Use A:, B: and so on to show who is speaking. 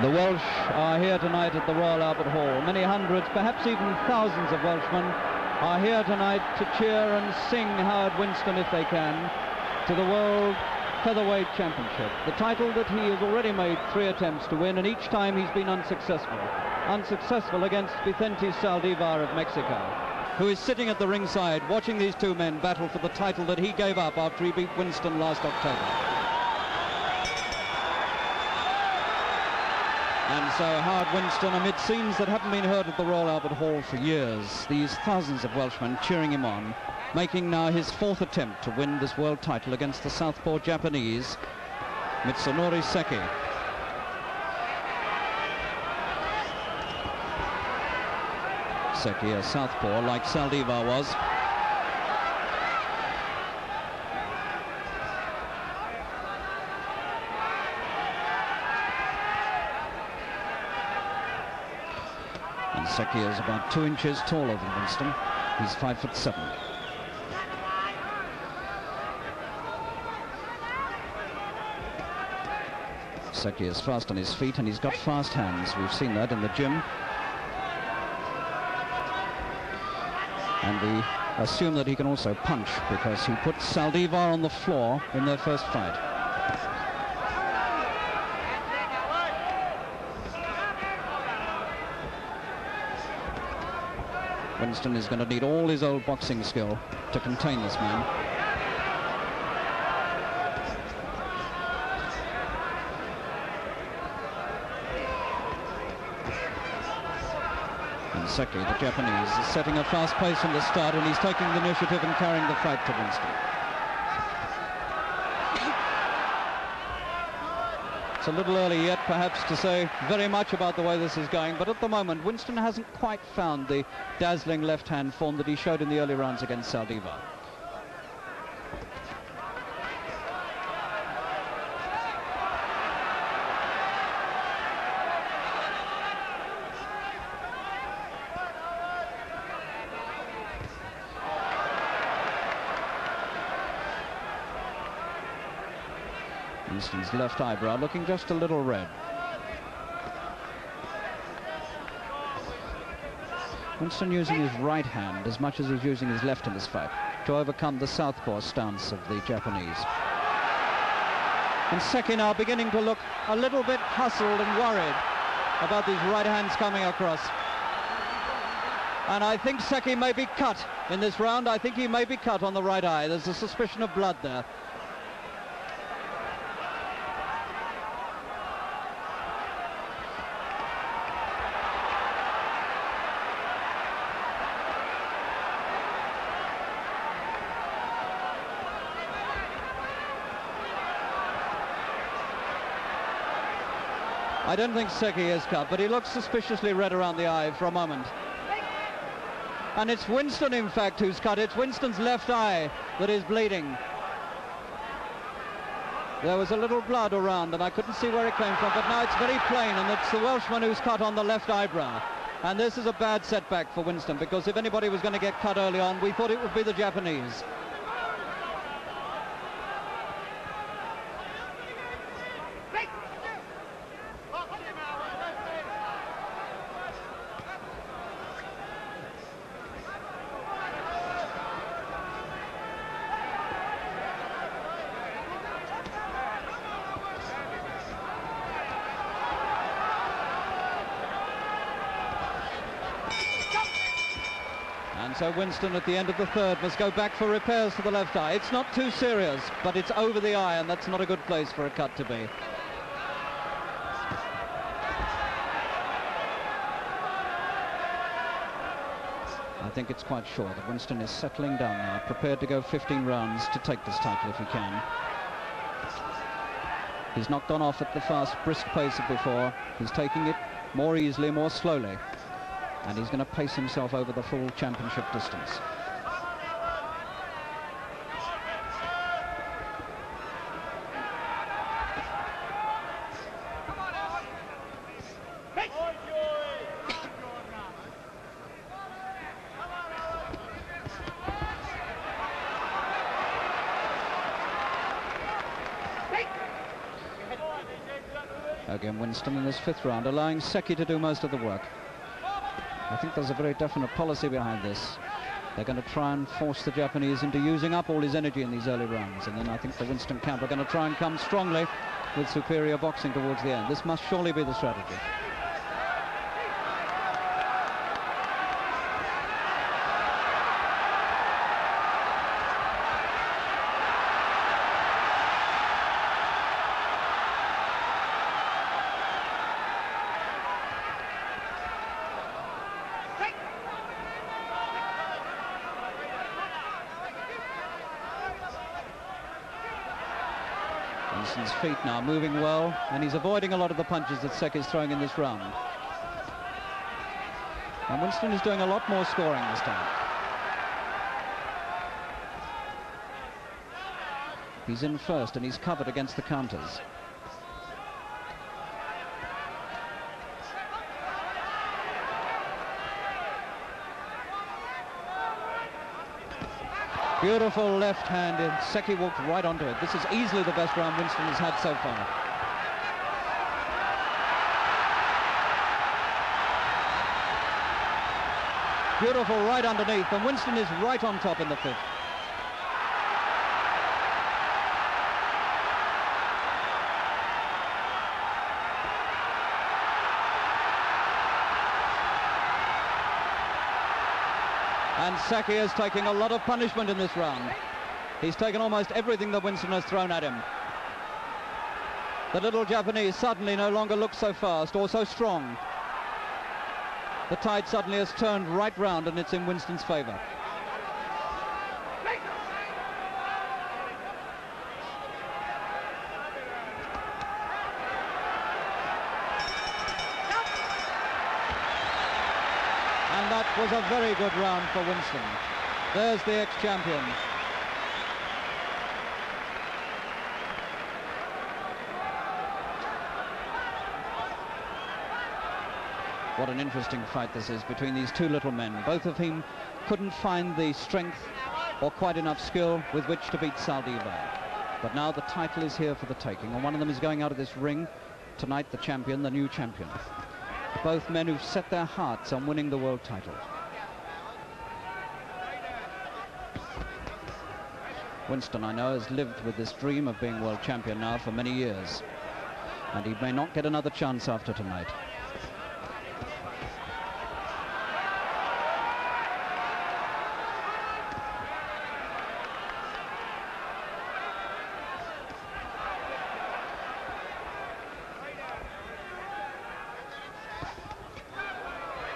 A: The Welsh are here tonight at the Royal Albert Hall. Many hundreds, perhaps even thousands of Welshmen are here tonight to cheer and sing Howard Winstone, if they can, to the World Featherweight Championship. The title that he has already made 3 attempts to win, and each time he's been unsuccessful. Unsuccessful against Vicente Saldivar of Mexico, who is sitting at the ringside watching these two men battle for the title that he gave up after he beat Winstone last October. And so Howard Winstone, amid scenes that haven't been heard at the Royal Albert Hall for years, these thousands of Welshmen cheering him on, making now his 4th attempt to win this world title against the southpaw Japanese, Mitsunori Seki. Seki, a southpaw like Saldivar was. And Seki is about 2 inches taller than Winstone. He's 5'7". Seki is fast on his feet and he's got fast hands. We've seen that in the gym. And we assume that he can also punch because he put Saldivar on the floor in their first fight. Winstone is going to need all his old boxing skill to contain this man. And Seki, the Japanese, is setting a fast pace from the start, and he's taking the initiative and carrying the fight to Winstone. It's a little early yet, perhaps, to say very much about the way this is going, but at the moment, Winstone hasn't quite found the dazzling left-hand form that he showed in the early rounds against Saldivar. Winstone's left eyebrow looking just a little red. Winstone using his right hand as much as he's using his left in this fight to overcome the southpaw stance of the Japanese. And Seki now beginning to look a little bit hustled and worried about these right hands coming across. And I think Seki may be cut in this round. I think he may be cut on the right eye. There's a suspicion of blood there. I don't think Seki is cut, but he looks suspiciously red around the eye for a moment. And it's Winstone, in fact, who's cut. It's Winstone's left eye that is bleeding. There was a little blood around, and I couldn't see where it came from, but now it's very plain, and it's the Welshman who's cut on the left eyebrow. And this is a bad setback for Winstone, because if anybody was going to get cut early on, we thought it would be the Japanese. So Winstone at the end of the 3rd must go back for repairs to the left eye. It's not too serious, but it's over the eye, and that's not a good place for a cut to be. I think it's quite sure that Winstone is settling down now, prepared to go 15 rounds to take this title if he can. He's not gone off at the fast, brisk pace of before. He's taking it more easily, more slowly. And he's going to pace himself over the full championship distance. Again, Winstone in this 5th round, allowing Seki to do most of the work. I think there's a very definite policy behind this. They're going to try and force the Japanese into using up all his energy in these early rounds, and then I think the Winstone camp are going to try and come strongly with superior boxing towards the end. This must surely be the strategy. Winstone's feet now moving well, and he's avoiding a lot of the punches that Seki is throwing in this round. And Winstone is doing a lot more scoring this time. He's in first and he's covered against the counters. Beautiful left-handed. Seki walked right onto it. This is easily the best round Winstone has had so far. Beautiful right underneath, and Winstone is right on top in the 5th. And Seki is taking a lot of punishment in this round. He's taken almost everything that Winstone has thrown at him. The little Japanese suddenly no longer looks so fast or so strong. The tide suddenly has turned right round and it's in Winstone's favor. And that was a very good round for Winstone. There's the ex-champion. What an interesting fight this is between these two little men, both of whom couldn't find the strength or quite enough skill with which to beat Saldivia. But now the title is here for the taking, and one of them is going out of this ring tonight, the champion, the new champion. Both men who've set their hearts on winning the world title. Winstone, I know, has lived with this dream of being world champion now for many years, and he may not get another chance after tonight.